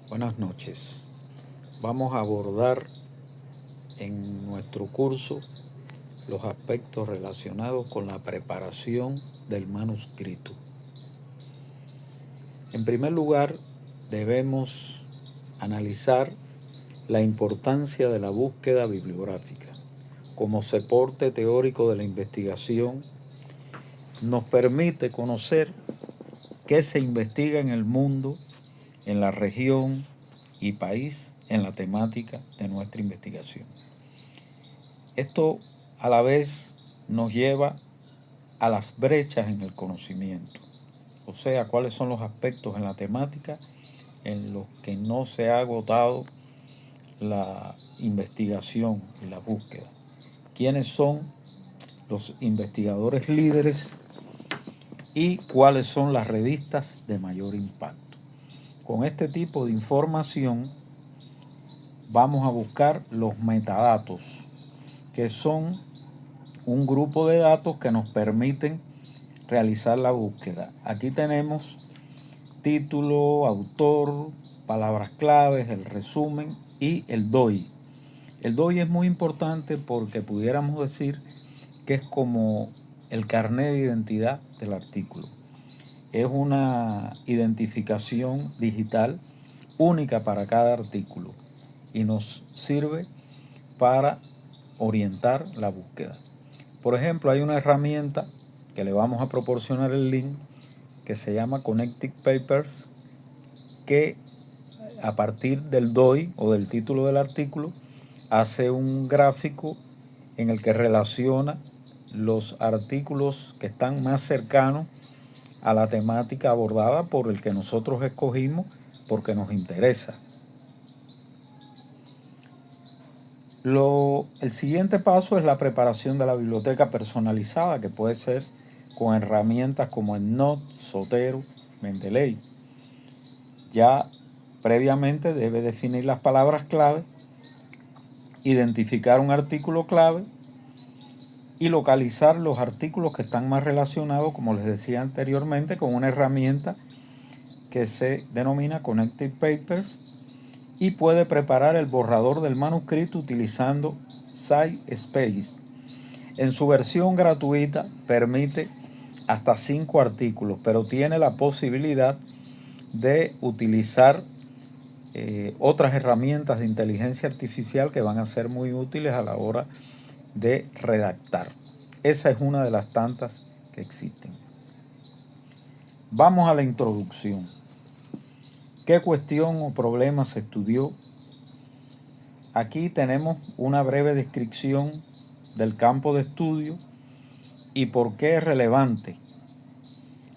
Buenas noches. Vamos a abordar en nuestro curso los aspectos relacionados con la preparación del manuscrito. En primer lugar, debemos analizar la importancia de la búsqueda bibliográfica como soporte teórico de la investigación. Nos permite conocer qué se investiga en el mundo, en la región y país en la temática de nuestra investigación. Esto a la vez nos lleva a las brechas en el conocimiento, o sea, cuáles son los aspectos en la temática en los que no se ha agotado la investigación y la búsqueda. ¿Quiénes son los investigadores líderes y cuáles son las revistas de mayor impacto? Con este tipo de información vamos a buscar los metadatos, que son un grupo de datos que nos permiten realizar la búsqueda. Aquí tenemos título, autor, palabras claves, el resumen y el DOI. El DOI es muy importante porque pudiéramos decir que es como el carnet de identidad del artículo. Es una identificación digital única para cada artículo y nos sirve para orientar la búsqueda. Por ejemplo, hay una herramienta que le vamos a proporcionar el link que se llama Connected Papers, que a partir del DOI o del título del artículo hace un gráfico en el que relaciona los artículos que están más cercanos a la temática abordada por el que nosotros escogimos porque nos interesa. El siguiente paso es la preparación de la biblioteca personalizada, que puede ser con herramientas como EndNote, Zotero, Mendeley. Ya previamente debe definir las palabras clave, identificar un artículo clave y localizar los artículos que están más relacionados, como les decía anteriormente, con una herramienta que se denomina Connected Papers, y puede preparar el borrador del manuscrito utilizando SciSpace. En su versión gratuita permite hasta 5 artículos, pero tiene la posibilidad de utilizar otras herramientas de inteligencia artificial que van a ser muy útiles a la hora de redactar. Esa es una de las tantas que existen. Vamos a la introducción. ¿Qué cuestión o problema se estudió? Aquí tenemos una breve descripción del campo de estudio y por qué es relevante.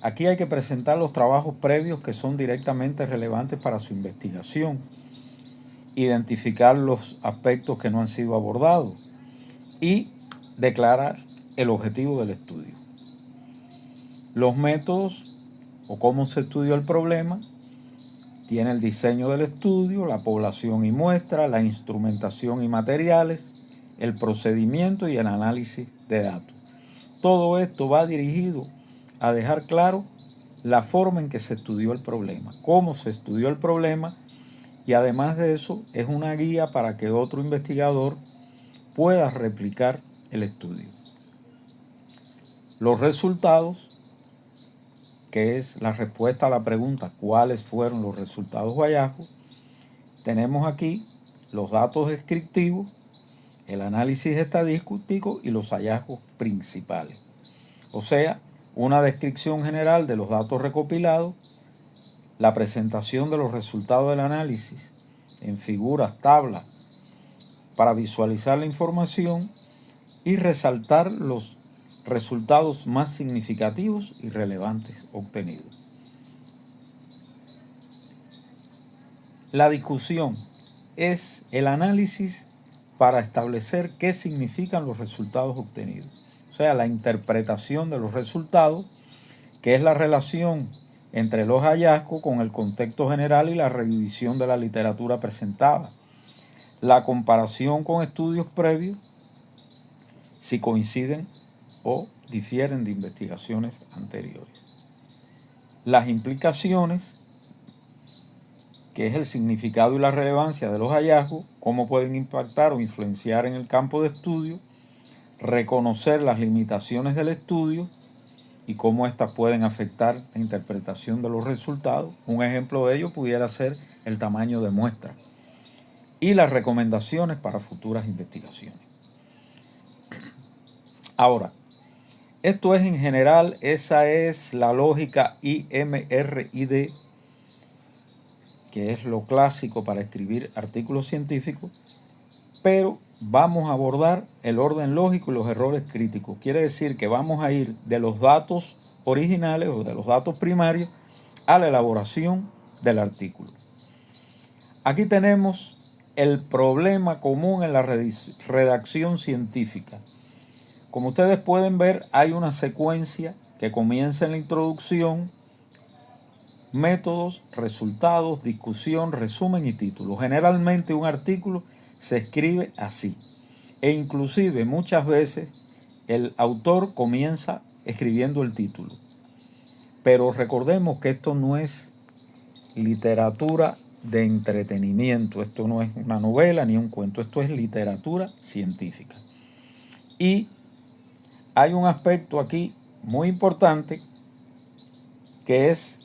Aquí hay que presentar los trabajos previos que son directamente relevantes para su investigación, identificar los aspectos que no han sido abordados y declarar el objetivo del estudio. Los métodos o cómo se estudió el problema, tiene el diseño del estudio, la población y muestra, la instrumentación y materiales, el procedimiento y el análisis de datos. Todo esto va dirigido a dejar claro la forma en que se estudió el problema, cómo se estudió el problema, y además de eso es una guía para que otro investigador pueda replicar el estudio. Los resultados, que es la respuesta a la pregunta ¿cuáles fueron los resultados o hallazgos? Tenemos aquí los datos descriptivos, el análisis estadístico y los hallazgos principales. O sea, una descripción general de los datos recopilados, la presentación de los resultados del análisis en figuras, tablas, para visualizar la información y resaltar los resultados más significativos y relevantes obtenidos. La discusión es el análisis para establecer qué significan los resultados obtenidos. O sea, la interpretación de los resultados, que es la relación entre los hallazgos con el contexto general y la revisión de la literatura presentada. La comparación con estudios previos, si coinciden o difieren de investigaciones anteriores. Las implicaciones que es el significado y la relevancia de los hallazgos, cómo pueden impactar o influenciar en el campo de estudio, reconocer las limitaciones del estudio y cómo éstas pueden afectar la interpretación de los resultados. Un ejemplo de ello pudiera ser el tamaño de muestra y las recomendaciones para futuras investigaciones. Ahora, esto es en general, esa es la lógica IMRID, que es lo clásico para escribir artículos científicos, pero vamos a abordar el orden lógico y los errores críticos. Quiere decir que vamos a ir de los datos originales o de los datos primarios a la elaboración del artículo. Aquí tenemos el problema común en la redacción científica. Como ustedes pueden ver, hay una secuencia que comienza en la introducción, métodos, resultados, discusión, resumen y título. Generalmente un artículo se escribe así, e inclusive muchas veces el autor comienza escribiendo el título. Pero recordemos que esto no es literatura de entretenimiento, esto no es una novela ni un cuento, esto es literatura científica. Y hay un aspecto aquí muy importante, que es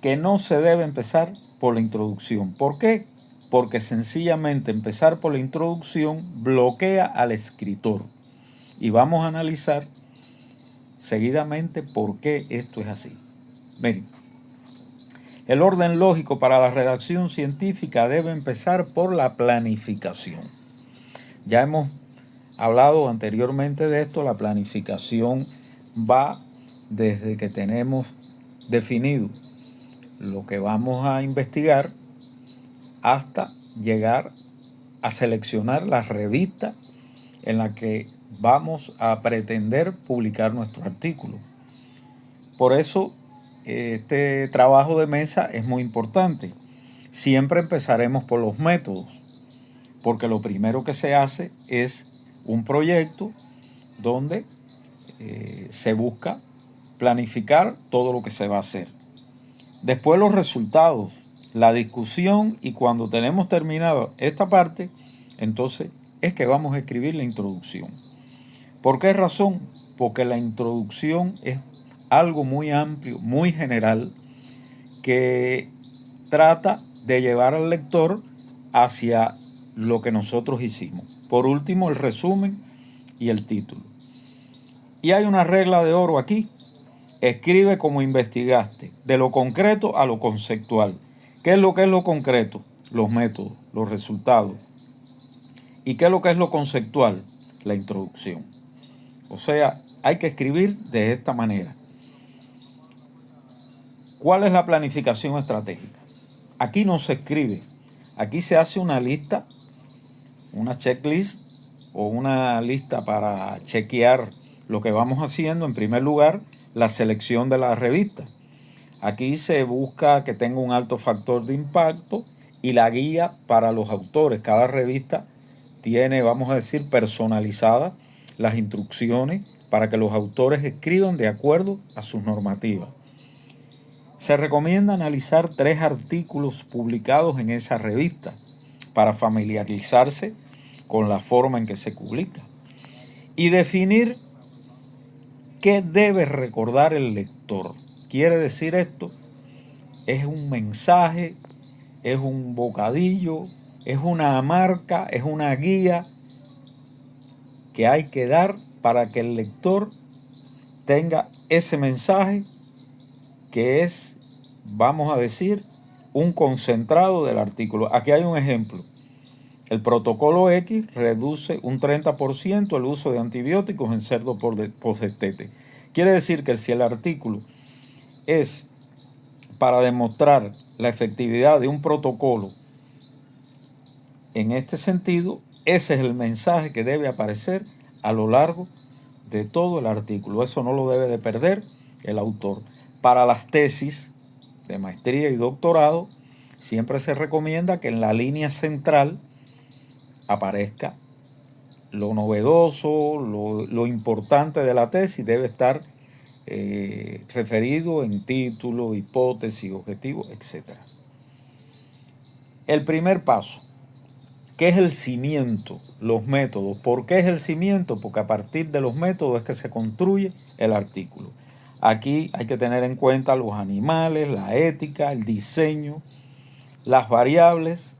que no se debe empezar por la introducción. ¿Por qué? Porque sencillamente empezar por la introducción bloquea al escritor. Y vamos a analizar seguidamente por qué esto es así. Miren, el orden lógico para la redacción científica debe empezar por la planificación. Ya hemos hablado anteriormente de esto. La planificación va desde que tenemos definido lo que vamos a investigar hasta llegar a seleccionar la revista en la que vamos a pretender publicar nuestro artículo. Por eso este trabajo de mesa es muy importante. Siempre empezaremos por los métodos, porque lo primero que se hace es un proyecto donde se busca planificar todo lo que se va a hacer. Después los resultados, la discusión, y cuando tenemos terminado esta parte, entonces es que vamos a escribir la introducción. ¿Por qué razón? Porque la introducción es algo muy amplio, muy general, que trata de llevar al lector hacia lo que nosotros hicimos. Por último, el resumen y el título. Y hay una regla de oro aquí. Escribe como investigaste, de lo concreto a lo conceptual. ¿Qué es lo que es lo concreto? Los métodos, los resultados. ¿Y qué es lo que es lo conceptual? La introducción. O sea, hay que escribir de esta manera. ¿Cuál es la planificación estratégica? Aquí no se escribe, aquí se hace una lista, una checklist o una lista para chequear lo que vamos haciendo. En primer lugar, la selección de la revista. Aquí se busca que tenga un alto factor de impacto y la guía para los autores. Cada revista tiene, vamos a decir, personalizadas las instrucciones para que los autores escriban de acuerdo a sus normativas. Se recomienda analizar 3 artículos publicados en esa revista para familiarizarse con la forma en que se publica y definir qué debe recordar el lector. Quiere decir esto, es un mensaje, es un bocadillo, es una marca, es una guía que hay que dar para que el lector tenga ese mensaje que es, vamos a decir, un concentrado del artículo. Aquí hay un ejemplo. El protocolo X reduce un 30% el uso de antibióticos en cerdos post-destete. Quiere decir que si el artículo es para demostrar la efectividad de un protocolo en este sentido, ese es el mensaje que debe aparecer a lo largo de todo el artículo. Eso no lo debe de perder el autor. Para las tesis de maestría y doctorado, siempre se recomienda que en la línea central aparezca lo novedoso, lo importante de la tesis. Debe estar referido en título, hipótesis, objetivo, etc. El primer paso, ¿qué es el cimiento? Los métodos. ¿Por qué es el cimiento? Porque a partir de los métodos es que se construye el artículo. Aquí hay que tener en cuenta los animales, la ética, el diseño, las variables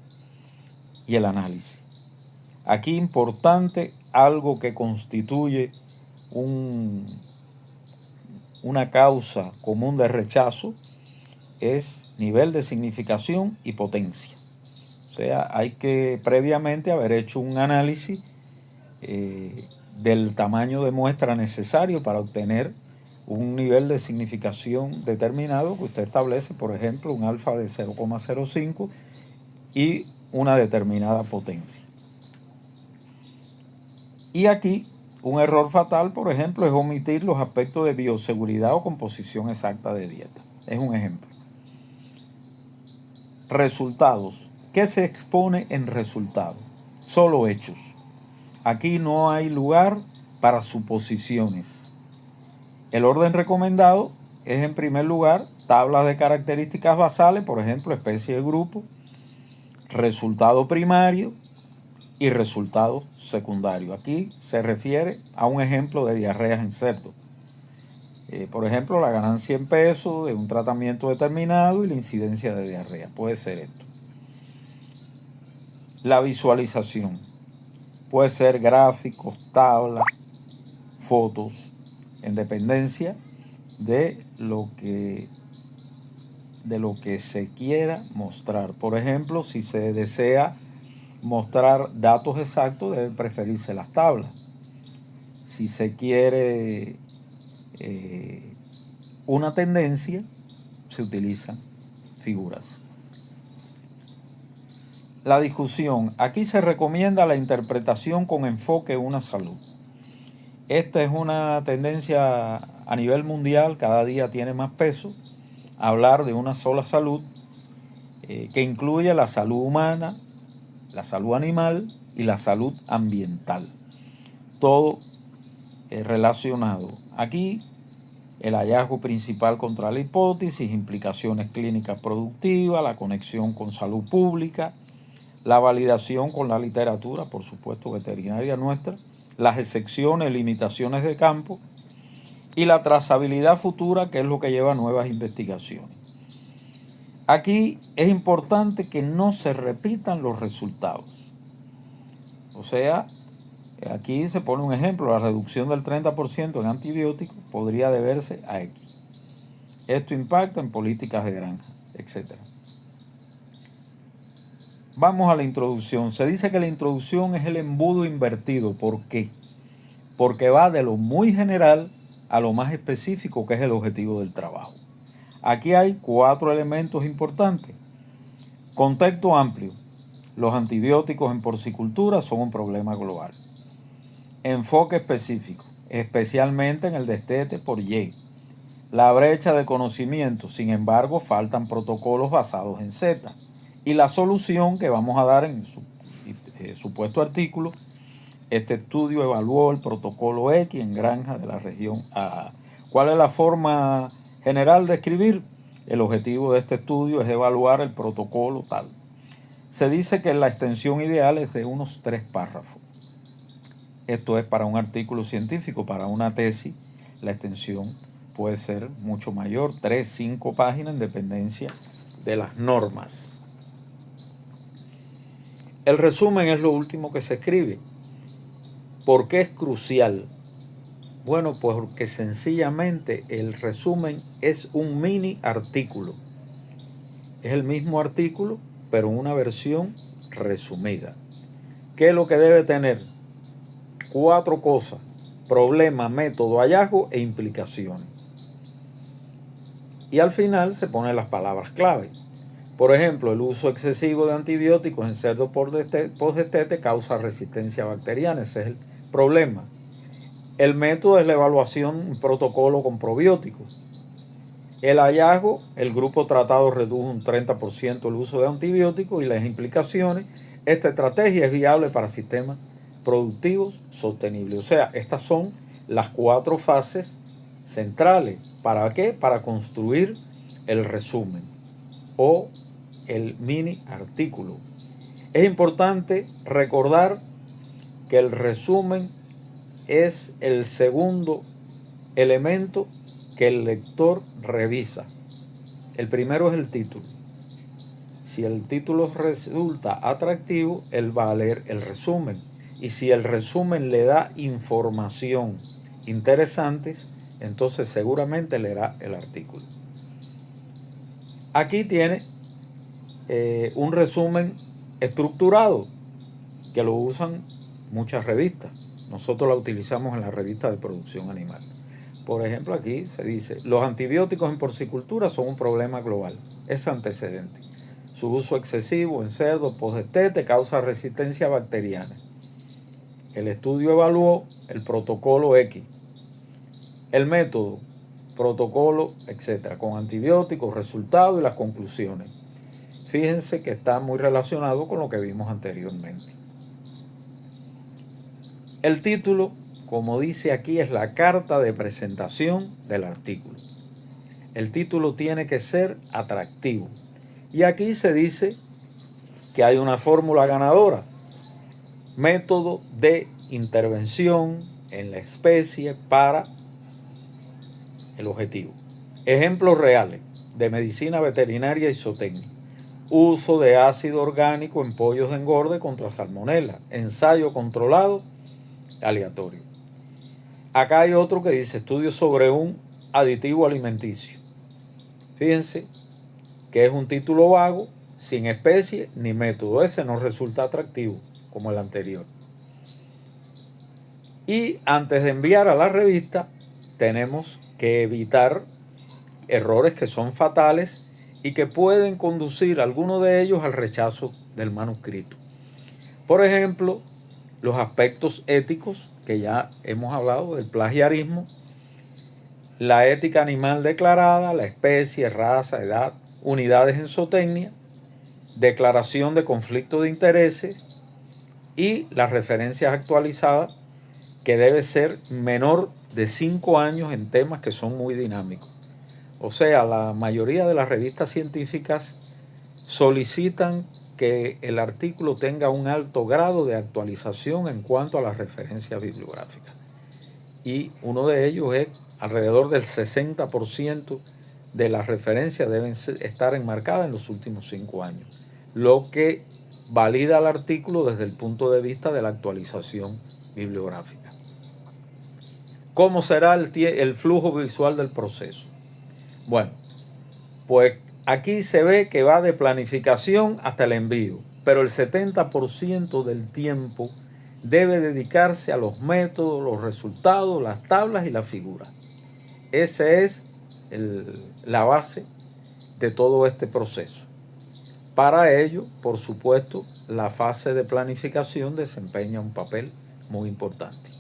y el análisis. Aquí importante algo que constituye una causa común de rechazo es nivel de significación y potencia. O sea, hay que previamente haber hecho un análisis del tamaño de muestra necesario para obtener un nivel de significación determinado que usted establece, por ejemplo, un alfa de 0,05 y una determinada potencia. Y aquí un error fatal, por ejemplo, es omitir los aspectos de bioseguridad o composición exacta de dieta. Es un ejemplo. Resultados. ¿Qué se expone en resultados? Solo hechos. Aquí no hay lugar para suposiciones. El orden recomendado es, en primer lugar, tablas de características basales, por ejemplo, especie de grupo, resultado primario y resultado secundario. Aquí se refiere a un ejemplo de diarreas en cerdo. Por ejemplo, la ganancia en peso de un tratamiento determinado y la incidencia de diarrea. Puede ser esto. La visualización. Puede ser gráficos, tablas, fotos, en dependencia de lo que se quiera mostrar. Por ejemplo, si se desea mostrar datos exactos, deben preferirse las tablas. Si se quiere una tendencia, se utilizan figuras. La discusión. Aquí se recomienda la interpretación con enfoque en una salud. Esta es una tendencia a nivel mundial, cada día tiene más peso, hablar de una sola salud que incluye la salud humana, la salud animal y la salud ambiental. Todo relacionado. Aquí el hallazgo principal contra la hipótesis, implicaciones clínicas productivas, la conexión con salud pública, la validación con la literatura, por supuesto veterinaria nuestra, las excepciones, limitaciones de campo y la trazabilidad futura, que es lo que lleva a nuevas investigaciones. Aquí es importante que no se repitan los resultados. O sea, aquí se pone un ejemplo, la reducción del 30% en antibióticos podría deberse a X. Esto impacta en políticas de granja, etc. Vamos a la introducción. Se dice que la introducción es el embudo invertido. ¿Por qué? Porque va de lo muy general a lo más específico, que es el objetivo del trabajo. Aquí hay 4 elementos importantes. Contexto amplio. Los antibióticos en porcicultura son un problema global. Enfoque específico, especialmente en el destete por Y. La brecha de conocimiento, sin embargo, faltan protocolos basados en Z. Y la solución que vamos a dar en su supuesto artículo, este estudio evaluó el protocolo X en granja de la región A. ¿Cuál es la forma general de escribir? El objetivo de este estudio es evaluar el protocolo tal. Se dice que la extensión ideal es de unos 3 párrafos. Esto es para un artículo científico. Para una tesis, la extensión puede ser mucho mayor, 3, 5 páginas en dependencia de las normas. El resumen es lo último que se escribe. ¿Por qué es crucial? Bueno, porque sencillamente el resumen es un mini artículo. Es el mismo artículo, pero en una versión resumida. ¿Qué es lo que debe tener? 4 cosas: problema, método, hallazgo e implicaciones. Y al final se ponen las palabras clave. Por ejemplo, el uso excesivo de antibióticos en cerdos post-destete causa resistencia bacteriana. Ese es el problema. El método es la evaluación, un protocolo con probióticos. El hallazgo, el grupo tratado redujo un 30% el uso de antibióticos y las implicaciones. Esta estrategia es viable para sistemas productivos sostenibles. O sea, estas son las 4 fases centrales. ¿Para qué? Para construir el resumen o el mini artículo. Es importante recordar que el resumen es el segundo elemento que el lector revisa. El primero es el título. Si el título resulta atractivo, él va a leer el resumen. Y si el resumen le da información interesante, entonces seguramente leerá el artículo. Aquí tiene un resumen estructurado que lo usan muchas revistas. Nosotros la utilizamos en la revista de producción animal. Por ejemplo, aquí se dice: los antibióticos en porcicultura son un problema global. Es antecedente. Su uso excesivo en cerdos post-destete causa resistencia bacteriana. El estudio evaluó el protocolo X, el método, protocolo, etcétera, con antibióticos, resultados y las conclusiones. Fíjense que está muy relacionado con lo que vimos anteriormente. El título, como dice aquí, es la carta de presentación del artículo. El título tiene que ser atractivo. Y aquí se dice que hay una fórmula ganadora: método de intervención en la especie para el objetivo. Ejemplos reales de medicina veterinaria y zootecnia: uso de ácido orgánico en pollos de engorde contra salmonela, ensayo controlado aleatorio. Acá hay otro que dice: estudio sobre un aditivo alimenticio. Fíjense que es un título vago, sin especie ni método. Ese no resulta atractivo como el anterior. Y antes de enviar a la revista, tenemos que evitar errores que son fatales y que pueden conducir, algunos de ellos, al rechazo del manuscrito. Por ejemplo, los aspectos éticos, que ya hemos hablado del plagiarismo, la ética animal declarada, la especie, raza, edad, unidades en zootecnia, declaración de conflicto de intereses y las referencias actualizadas, que debe ser menor de 5 años en temas que son muy dinámicos. O sea, la mayoría de las revistas científicas solicitan que el artículo tenga un alto grado de actualización en cuanto a las referencias bibliográficas. Y uno de ellos es alrededor del 60% de las referencias deben estar enmarcadas en los últimos 5 años, lo que valida el artículo desde el punto de vista de la actualización bibliográfica. ¿Cómo será el flujo visual del proceso? Bueno, pues aquí se ve que va de planificación hasta el envío, pero el 70% del tiempo debe dedicarse a los métodos, los resultados, las tablas y las figuras. Esa es la base de todo este proceso. Para ello, por supuesto, la fase de planificación desempeña un papel muy importante.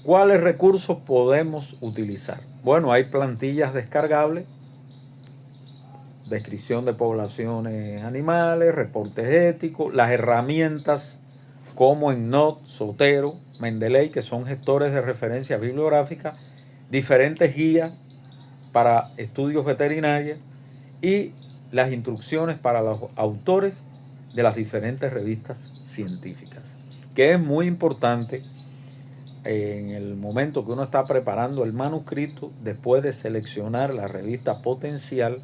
¿Cuáles recursos podemos utilizar? Bueno, hay plantillas descargables, descripción de poblaciones animales, reportes éticos, las herramientas como EndNote, Zotero, Mendeley, que son gestores de referencia bibliográfica, diferentes guías para estudios veterinarios y las instrucciones para los autores de las diferentes revistas científicas, que es muy importante en el momento que uno está preparando el manuscrito. Después de seleccionar la revista potencial,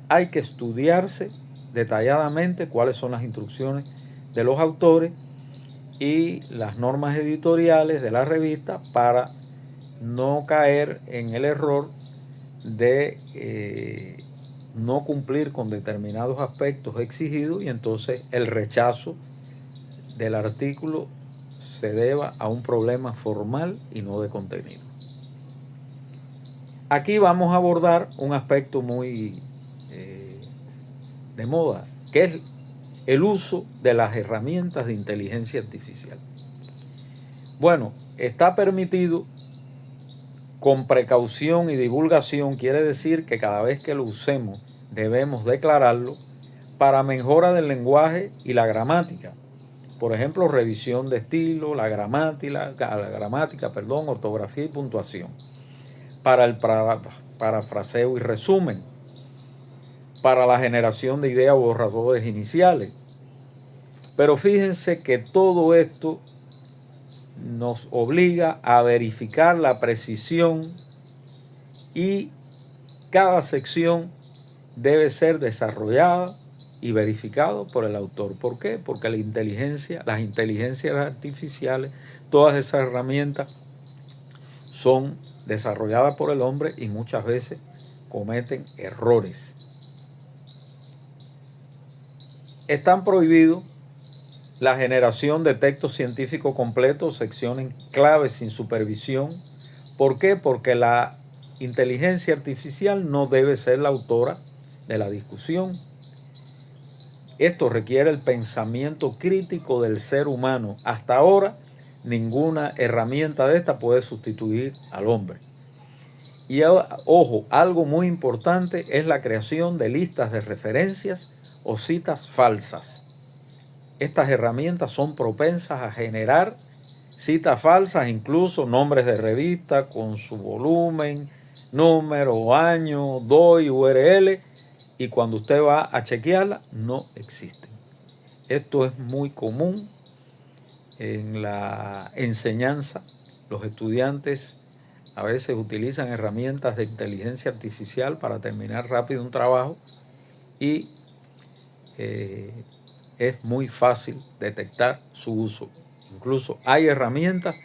hay que estudiarse detalladamente cuáles son las instrucciones de los autores y las normas editoriales de la revista, para no caer en el error de no cumplir con determinados aspectos exigidos y entonces el rechazo del artículo se deba a un problema formal y no de contenido. Aquí vamos a abordar un aspecto muy de moda, que es el uso de las herramientas de inteligencia artificial. Bueno, está permitido con precaución y divulgación. Quiere decir que cada vez que lo usemos debemos declararlo para mejora del lenguaje y la gramática. Por ejemplo, revisión de estilo, la gramática, ortografía y puntuación. Para el parafraseo y resumen. para la generación de ideas o borradores iniciales. Pero fíjense que todo esto nos obliga a verificar la precisión y cada sección debe ser desarrollada y verificado por el autor. ¿Por qué? Porque las inteligencias artificiales, todas esas herramientas son desarrolladas por el hombre y muchas veces cometen errores. Están prohibidos la generación de textos científicos completos, secciones claves sin supervisión. ¿Por qué? Porque la inteligencia artificial no debe ser la autora de la discusión. Esto requiere el pensamiento crítico del ser humano. Hasta ahora, ninguna herramienta de esta puede sustituir al hombre. Y ojo, algo muy importante es la creación de listas de referencias o citas falsas. Estas herramientas son propensas a generar citas falsas, incluso nombres de revistas con su volumen, número, año, DOI, URL, y cuando usted va a chequearla, no existen. Esto es muy común en la enseñanza. Los estudiantes a veces utilizan herramientas de inteligencia artificial para terminar rápido un trabajo y es muy fácil detectar su uso. Incluso hay herramientas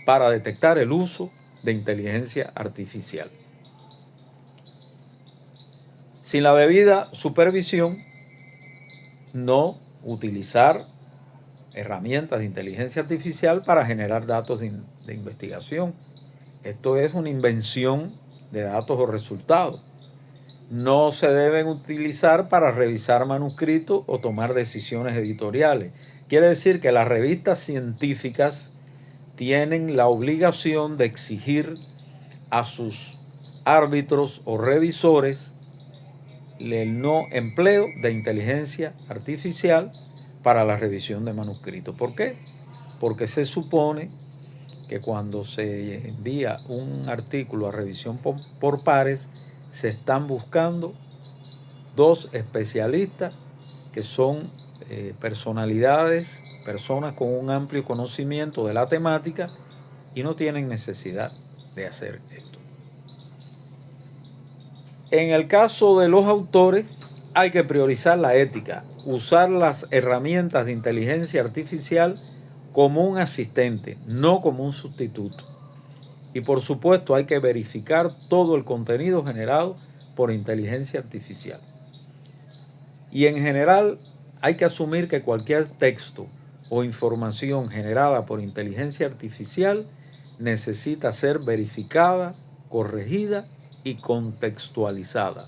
para detectar el uso de inteligencia artificial. Sin la debida supervisión, no utilizar herramientas de inteligencia artificial para generar datos de investigación. Esto es una invención de datos o resultados. No se deben utilizar para revisar manuscritos o tomar decisiones editoriales. Quiere decir que las revistas científicas tienen la obligación de exigir a sus árbitros o revisores el no empleo de inteligencia artificial para la revisión de manuscritos. ¿Por qué? Porque se supone que cuando se envía un artículo a revisión por pares, se están buscando dos especialistas que son personalidades, personas con un amplio conocimiento de la temática y no tienen necesidad de hacer esto. En el caso de los autores, hay que priorizar la ética, usar las herramientas de inteligencia artificial como un asistente, no como un sustituto. Y por supuesto hay que verificar todo el contenido generado por inteligencia artificial. Y en general hay que asumir que cualquier texto o información generada por inteligencia artificial necesita ser verificada, corregida y contextualizada.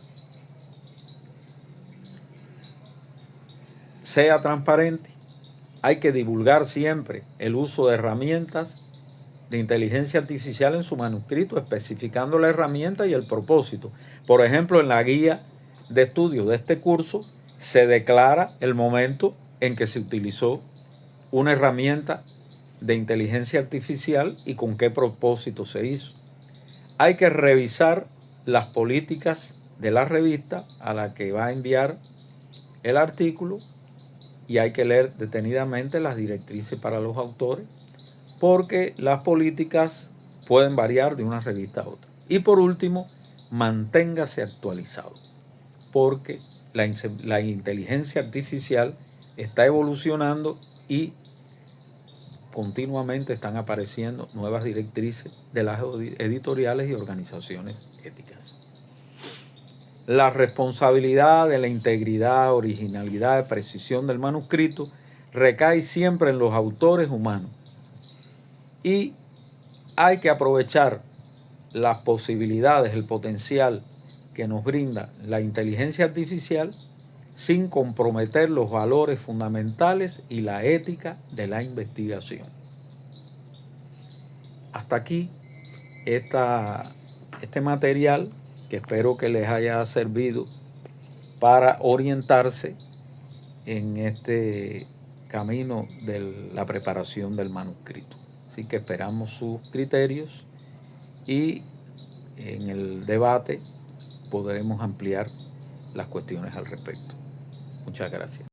Sea transparente. Hay que divulgar siempre el uso de herramientas de inteligencia artificial en su manuscrito, especificando la herramienta y el propósito. Por ejemplo, en la guía de estudio de este curso se declara el momento en que se utilizó una herramienta de inteligencia artificial y con qué propósito se hizo. Hay que revisar las políticas de la revista a la que va a enviar el artículo y hay que leer detenidamente las directrices para los autores, porque las políticas pueden variar de una revista a otra. Y por último, manténgase actualizado, porque la inteligencia artificial está evolucionando y continuamente están apareciendo nuevas directrices de las editoriales y organizaciones éticas. La responsabilidad de la integridad, originalidad, precisión del manuscrito recae siempre en los autores humanos. Y hay que aprovechar las posibilidades, el potencial que nos brinda la inteligencia artificial sin comprometer los valores fundamentales y la ética de la investigación. Hasta aquí este material que espero que les haya servido para orientarse en este camino de la preparación del manuscrito. Así que esperamos sus criterios y en el debate podremos ampliar las cuestiones al respecto. Muchas gracias.